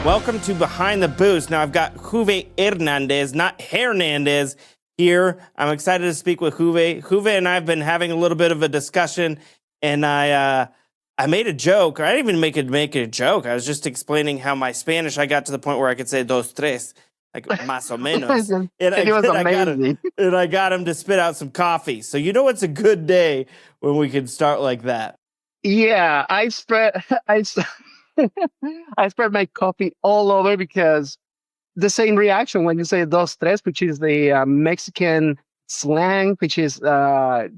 Welcome to Behind the Boost. Now, I've got Juve Hernandez, not Hernandez, here. I'm excited to speak with Juve. Juve and I have been having a little bit of a discussion, and I made a joke. Or I didn't even make a joke. I was just explaining how my Spanish, I got to the point where I could say dos, tres, like más o menos. It was amazing. I got him to spit out some coffee. So you know it's a good day when we can start like that. Yeah, I spread my coffee all over because the same reaction when you say dos tres, which is the Mexican slang, which is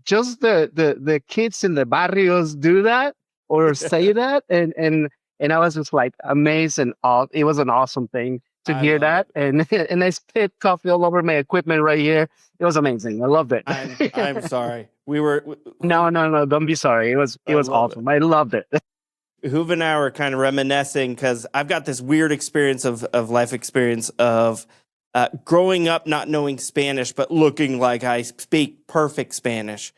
just the kids in the barrios do that or say that, and I was just like amazed and it was an awesome thing to hear that, and I spit coffee all over my equipment right here. It was amazing. I loved it. I'm sorry. No, don't be sorry. It was awesome. I loved it. Juve and I were kind of reminiscing because I've got this weird experience of life experience of growing up not knowing Spanish, but looking like I speak perfect Spanish.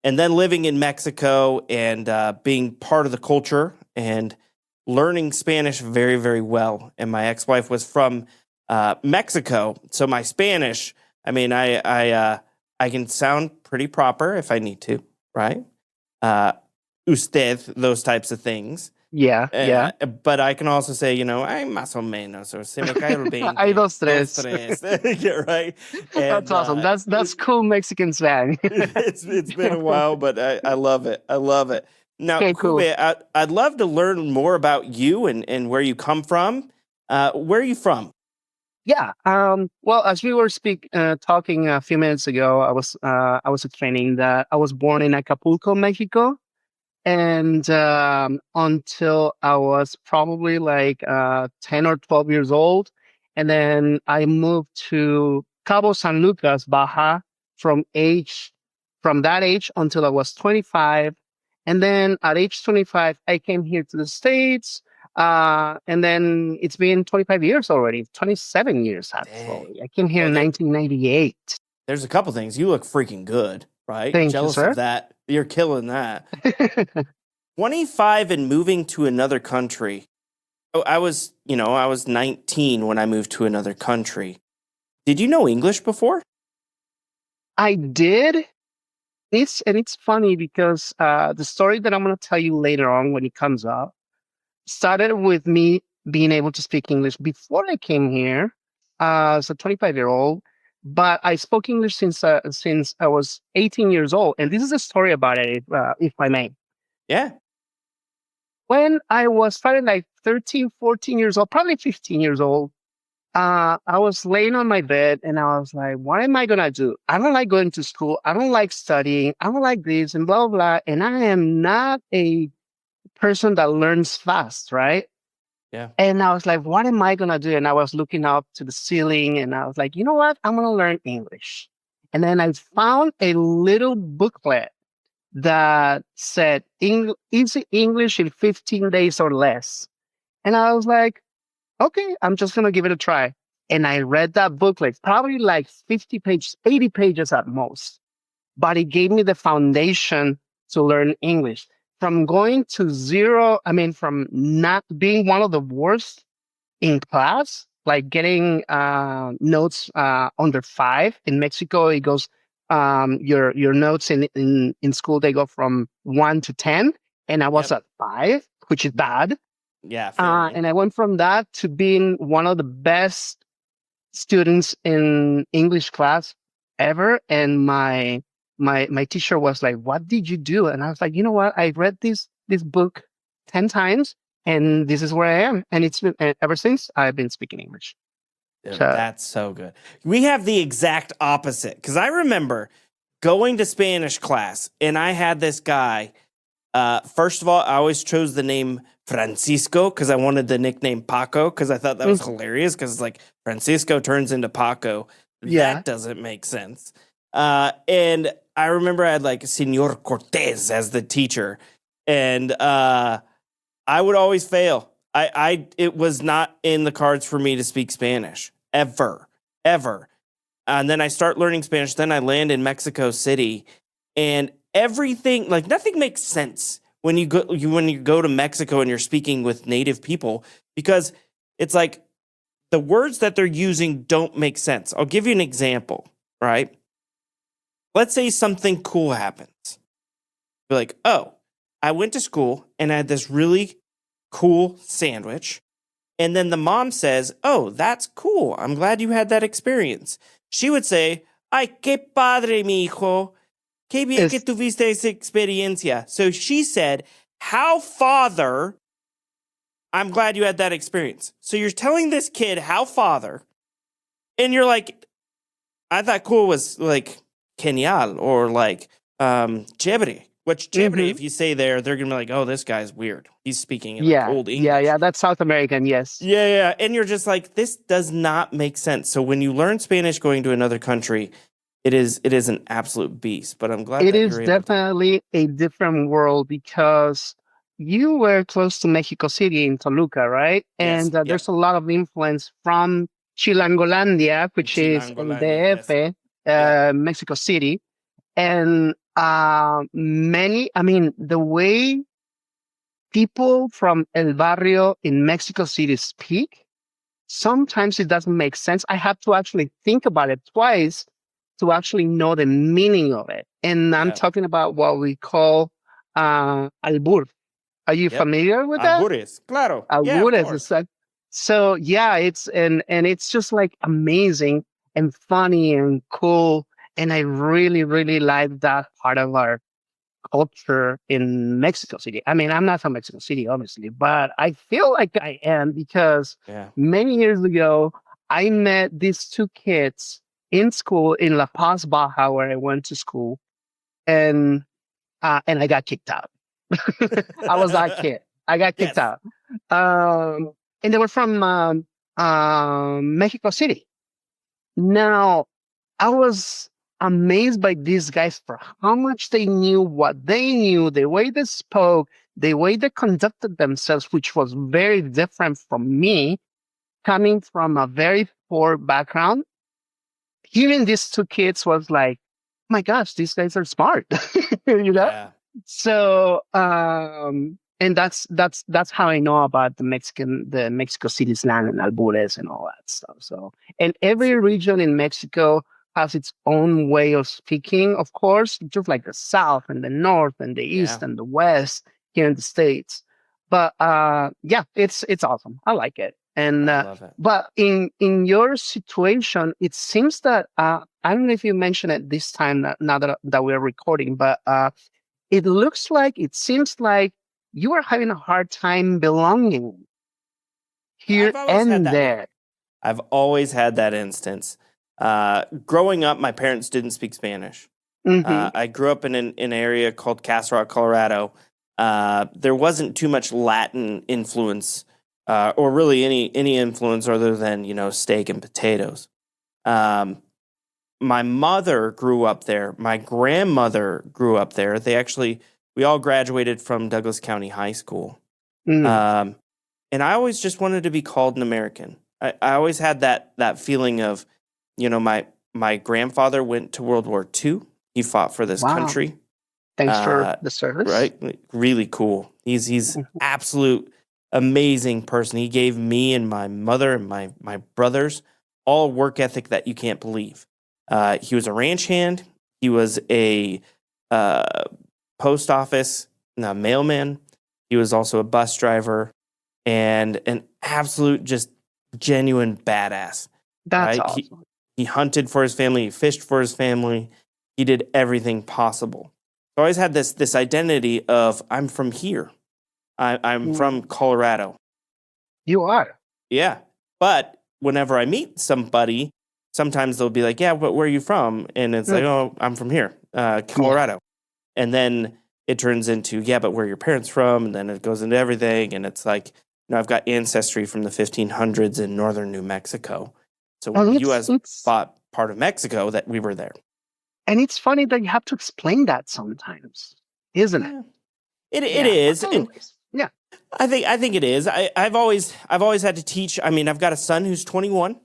And then living in Mexico and being part of the culture and learning Spanish very, very well. And my ex-wife was from Mexico. So my Spanish, I mean, I can sound pretty proper if I need to, right? Usted, those types of things. Yeah. But I can also say, ay más o menos, or se me cae el 20. Hay dos, tres. Yeah, right? And, that's awesome. That's cool Mexican slang. it's been a while, but I love it. I love it. Now, okay, cool. I'd love to learn more about you and where you come from. Where are you from? Yeah. Well, as we were talking a few minutes ago, I was explaining that I was born in Acapulco, Mexico. And until I was probably like 10 or 12 years old. And then I moved to Cabo San Lucas, Baja, from that age until I was 25. And then at age 25, I came here to the States. And then it's been 25 years already, 27 years actually. Dang. I came here in 1998. There's a couple things. You look freaking good, right? Thank Jealous you, sir. of that. You're killing that. 25 and moving to another country. I was 19 when I moved to another country. Did you know English before? I did. It's funny because the story that I'm going to tell you later on when it comes up started with me being able to speak English before I came here as a 25-year-old. But I spoke English since I was 18 years old. And this is a story about it, if I may. Yeah. When I was probably like 13, 14 years old, probably 15 years old, I was laying on my bed and I was like, what am I going to do? I don't like going to school. I don't like studying. I don't like this and blah, blah, blah. And I am not a person that learns fast, right? Yeah. And I was like, what am I going to do? And I was looking up to the ceiling and I was like, you know what? I'm going to learn English. And then I found a little booklet that said easy English in 15 days or less. And I was like, okay, I'm just going to give it a try. And I read that booklet, probably like 50 pages, 80 pages at most. But it gave me the foundation to learn English. From going to zero, from not being one of the worst in class, like getting notes under 5. In Mexico, it goes, your notes in school, they go from 1 to 10. And I was at 5, which is bad. Yeah. And I went from that to being one of the best students in English class ever. And my teacher was like, what did you do? And I was like, you know what? I read this book 10 times and this is where I am. And it's been ever since I've been speaking English. Dude, that's so good. We have the exact opposite because I remember going to Spanish class and I had this guy. First of all, I always chose the name Francisco because I wanted the nickname Paco because I thought that was hilarious because it's like Francisco turns into Paco. Yeah. That doesn't make sense. And I remember I had like Senor Cortez as the teacher, and I would always fail. It was not in the cards for me to speak Spanish ever. And then I start learning Spanish. Then I land in Mexico City, and everything, like nothing makes sense when you go to Mexico and you're speaking with native people because it's like the words that they're using don't make sense. I'll give you an example, right? Let's say something cool happens. You're like, oh, I went to school and I had this really cool sandwich. And then the mom says, oh, that's cool. I'm glad you had that experience. She would say, ay, qué padre, mi hijo. Qué bien que tuviste esa experiencia. So she said, how father, I'm glad you had that experience. So you're telling this kid how father, and you're like, I thought cool was like genial or like chévere. Which chévere, if you say there, they're going to be like, oh, this guy's weird. He's speaking in like old English. Yeah, that's South American, yes. Yeah. And you're just like, this does not make sense. So when you learn Spanish going to another country, it is an absolute beast. But I'm glad it that is you're able definitely a different world because you were close to Mexico City in Toluca, right? Yes, And there's a lot of influence from Chilangolandia, which is in Chilangolandia, DF, Mexico City. And the way people from El Barrio in Mexico City speak, sometimes it doesn't make sense. I have to actually think about it twice to actually know the meaning of it. And I'm talking about what we call albur. Are you familiar with that? Albures, claro. Albures. So yeah, it's just like amazing and funny and cool. And I really, really like that part of our culture in Mexico City. I mean, I'm not from Mexico City, obviously, but I feel like I am because many years ago, I met these two kids in school in La Paz, Baja, where I went to school, and I got kicked out. I was that kid. I got kicked out. And they were from Mexico City. Now, I was amazed by these guys for how much they knew, what they knew, the way they spoke, the way they conducted themselves, which was very different from me, coming from a very poor background. Hearing these two kids was like, oh my gosh, these guys are smart, you know? Yeah. So, and that's how I know about the Mexico City slang and albures and all that stuff. So, and every region in Mexico has its own way of speaking, of course, just like the South and the North and the East and the West here in the States. But it's awesome. I like it. And I love it. but in your situation, it seems that I don't know if you mentioned it this time now that we're recording, but it seems like you are having a hard time belonging here and there. I've always had that instance. Growing up, my parents didn't speak Spanish. I grew up in an area called Castle Rock, Colorado. There wasn't too much Latin influence, or really any influence other than steak and potatoes. My mother grew up there. My grandmother grew up there. We all graduated from Douglas County High School. And I always just wanted to be called an American. I always had that feeling of, my grandfather went to World War II. He fought for this country. Thanks for the service. Right? Really cool. He's absolute amazing person. He gave me and my mother and my brothers all work ethic that you can't believe. He was a ranch hand. He was a post office mailman. He was also a bus driver and an absolute just genuine badass. That's awesome. He hunted for his family. He fished for his family. He did everything possible. So I always had this identity of I'm from here. I'm from Colorado. You are. Yeah. But whenever I meet somebody, sometimes they'll be like, yeah, but where are you from? And it's like, oh, I'm from here, Colorado. And then it turns into, yeah, but where are your parents from? And then it goes into everything. And it's like, I've got ancestry from the 1500s in northern New Mexico. So when the U.S. fought part of Mexico, that we were there. And it's funny that you have to explain that sometimes, isn't it? It is. Yeah. I think it is. I've always had to teach. I mean, I've got a son who's 21.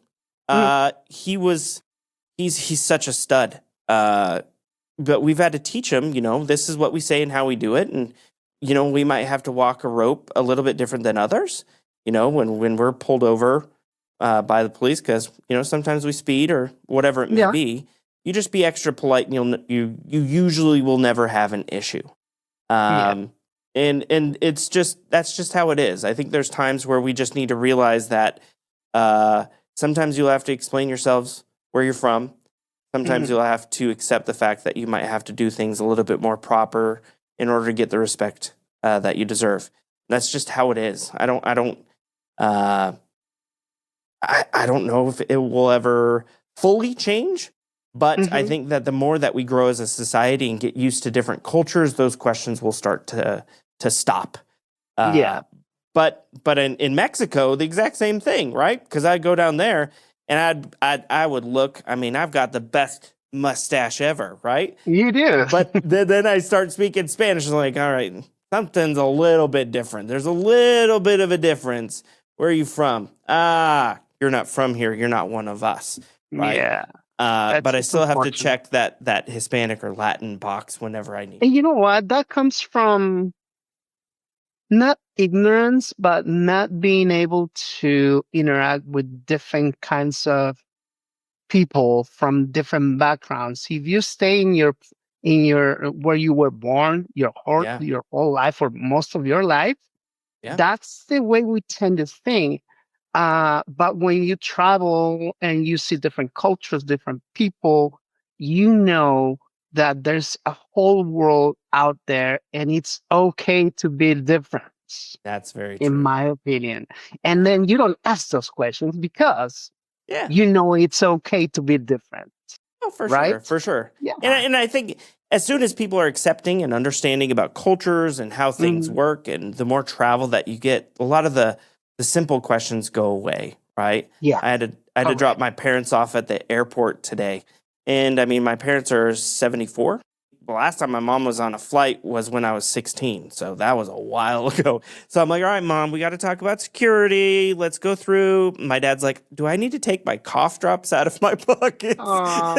He's such a stud. But we've had to teach him, this is what we say and how we do it. And, we might have to walk a rope a little bit different than others. when we're pulled over by the police, because sometimes we speed or whatever it may Yeah. be, you just be extra polite, and you usually will never have an issue. Yeah. And that's just how it is. I think there's times where we just need to realize that sometimes you'll have to explain yourselves where you're from. Sometimes Mhm. you'll have to accept the fact that you might have to do things a little bit more proper in order to get the respect that you deserve. That's just how it is. Uh, I don't know if it will ever fully change, but I Mhm. think that the more that we grow as a society and get used to different cultures, those questions will start to stop. Yeah. But in Mexico, the exact same thing, right? Because I'd go down there and I would look. I mean, I've got the best mustache ever, right? You do. But then I start speaking Spanish, and like, all right, something's a little bit different. There's a little bit of a difference. Where are you from? Ah, you're not from here. You're not one of us, right? Yeah. That's But I it's still have to unfortunate. check that Hispanic or Latin box whenever I need. And you know what? That comes from not ignorance, but not being able to interact with different kinds of people from different backgrounds. If you stay in your where you were born Yeah, your whole life or most of your life, yeah, that's the way we tend to think. But when you travel and you see different cultures, different people, you know that there's a whole world out there and it's okay to be different, that's very in true. my opinion. And then you don't ask those questions because Yeah. you know it's okay to be different, Oh, for right? sure, for sure. And Yeah. I think as soon as people are accepting and understanding about cultures and how things Mhm. work, and the more travel that you get, a lot of the simple questions go away, right? Yeah. I had to drop Correct. my parents off at the airport today, and I mean my parents are 74. The last time my mom was on a flight was when I was 16, so that was a while ago. So I'm like, all right, mom, we got to talk about security. Let's go through. My dad's like, do I need to take my cough drops out of my pockets? And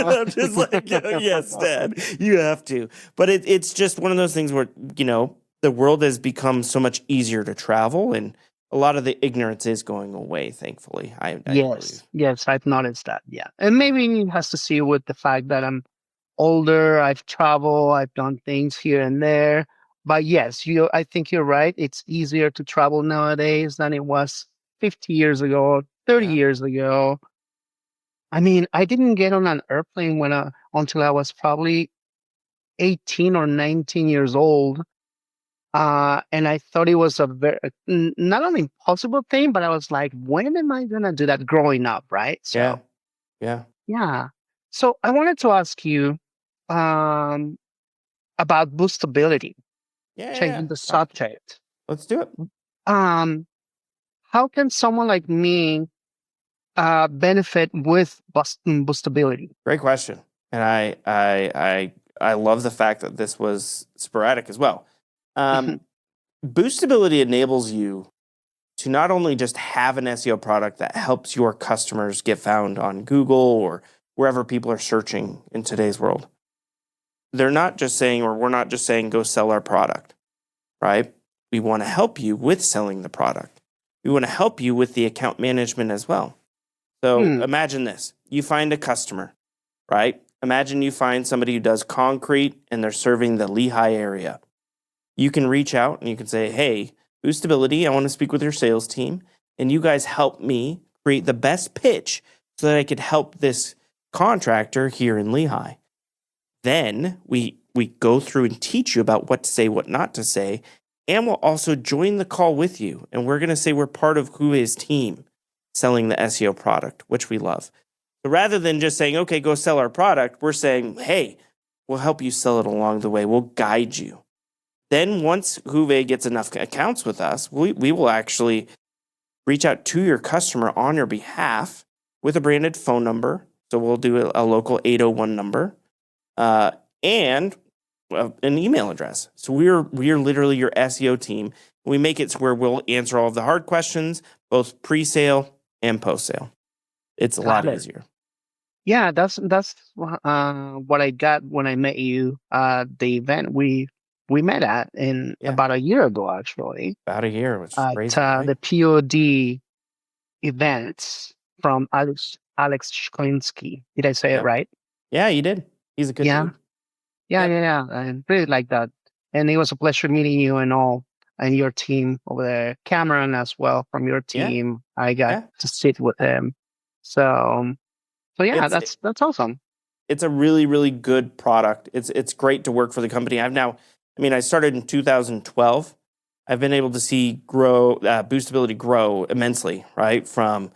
Aw. I'm just like, yes, dad, you have to. But it's just one of those things where, the world has become so much easier to travel, and a lot of the ignorance is going away, thankfully, I Yes, believe. yes, I've noticed that. Yeah. And Yeah. maybe it has to see with the fact that I'm older, I've traveled, I've done things here and there. But yes, I think you're right. It's easier to travel nowadays than it was 50 years ago, 30 Yeah. years ago. I mean, I didn't get on an airplane until I was probably 18 or 19 years old. And I thought it was not an impossible thing, but I was like, when am I gonna do that growing up, right? Yeah. So Yeah. yeah. So I wanted to ask you um, about boostability, Yeah. Yeah. Yeah. changing the Talk. subject. Let's do it. Um, how can someone like me benefit with boostability? Great question. And I love the fact that this was sporadic as well. Um, Boostability enables you to not only just have an SEO product that helps your customers get found on Google or wherever people are searching in today's world. They're not just saying, or we're not just saying, go sell our product, right? We want to help you with selling the product. We want to help you with the account management as well. So Hmm. imagine this: you find a customer, right? Imagine you find somebody who does concrete and they're serving the Lehigh area. You can reach out and you can say, hey, Boostability, I want to speak with your sales team. And you guys help me create the best pitch so that I could help this contractor here in Lehigh. Then we go through and teach you about what to say, what not to say. And we'll also join the call with you. And we're going to say we're part of Juve's team selling the SEO product, which we love. So rather than just saying, okay, go sell our product, we're saying, hey, we'll help you sell it along the way. We'll guide you. Then once Juve gets enough accounts with us, we will actually reach out to your customer on your behalf with a branded phone number. So we'll do a local 801 number uh, and an email address. So we're literally your SEO team. We make it so where we'll answer all of the hard questions, both pre-sale and post-sale. It's a Got lot it. easier. Yeah, that's what I got when I met you at the event. we met at in Yeah. about a year ago, actually, About a year, which is at crazy, right? the POD events from Alex Shklinski. Did I say it Yep. right? Yeah, you did. He's a good Yeah. dude. Yeah, Yep. yeah, yeah. I really like that. And it was a pleasure meeting you and all, and your team over there. Cameron as well from your Yeah. team. I got Yeah. to sit with him. So yeah, It's that's awesome. it's a really, really good product. It's great to work for the company. I started in 2012. I've been able to see Boostability grow immensely, right? From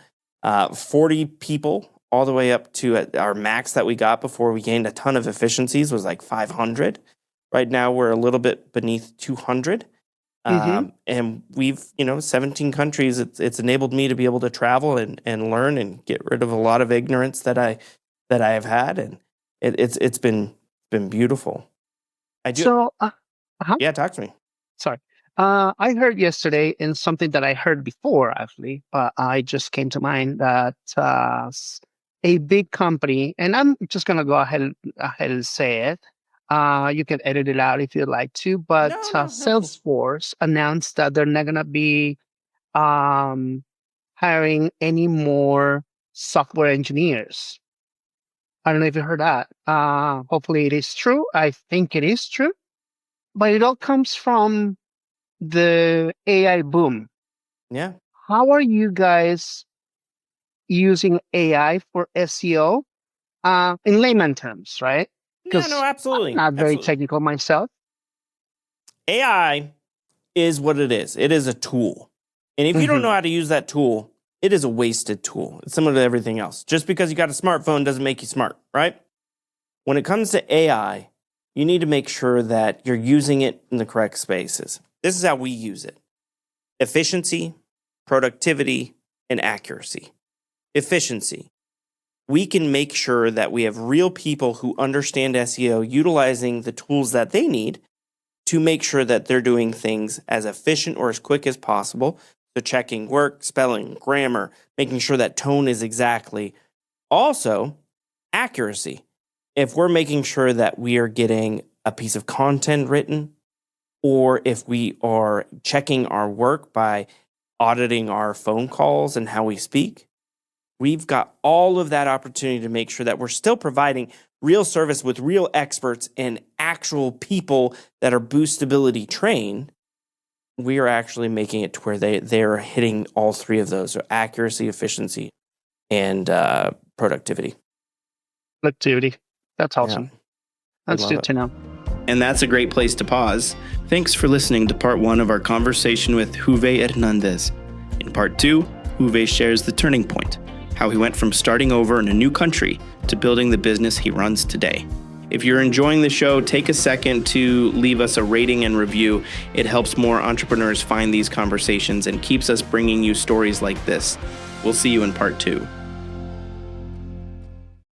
40 people all the way up to our max that we got before we gained a ton of efficiencies was like 500. Right now we're a little bit beneath 200. Mm-hmm. And we've, 17 countries. It's enabled me to be able to travel and learn and get rid of a lot of ignorance that I have had, and it's been beautiful. I do. So, uh-huh. Yeah, talk to me. Sorry. I heard yesterday in something that I heard before, actually, I just came to mind that a big company, and I'm just going to go ahead and say it. You can edit it out if you'd like to, but No. Salesforce announced that they're not going to be hiring any more software engineers. I don't know if you heard that. Hopefully it is true. I think it is true. But it all comes from the AI boom. Yeah. How are you guys using AI for SEO? In layman terms, right? Yeah. No. Because I'm Absolutely. not very Absolutely. technical myself. AI is what it is. It is a tool, and if you don't know how to use that tool, it is a wasted tool. It's similar to everything else. Just because you got a smartphone doesn't make you smart, right? When it comes to AI, you need to make sure that you're using it in the correct spaces. This is how we use it: efficiency, productivity, and accuracy. Efficiency. We can make sure that we have real people who understand SEO utilizing the tools that they need to make sure that they're doing things as efficient or as quick as possible. So checking work, spelling, grammar, making sure that tone is exactly. Also, accuracy. If we're making sure that we are getting a piece of content written, or if we are checking our work by auditing our phone calls and how we speak, we've got all of that opportunity to make sure that we're still providing real service with real experts and actual people that are Boostability trained. We are actually making it to where they're hitting all three of those: so accuracy, efficiency, and productivity. Productivity. That's awesome. Yeah, That's love good it. to know. And that's a great place to pause. Thanks for listening to part 1 of our conversation with Juve Hernandez. In part 2, Juve shares the turning point, how he went from starting over in a new country to building the business he runs today. If you're enjoying the show, take a second to leave us a rating and review. It helps more entrepreneurs find these conversations and keeps us bringing you stories like this. We'll see you in part 2.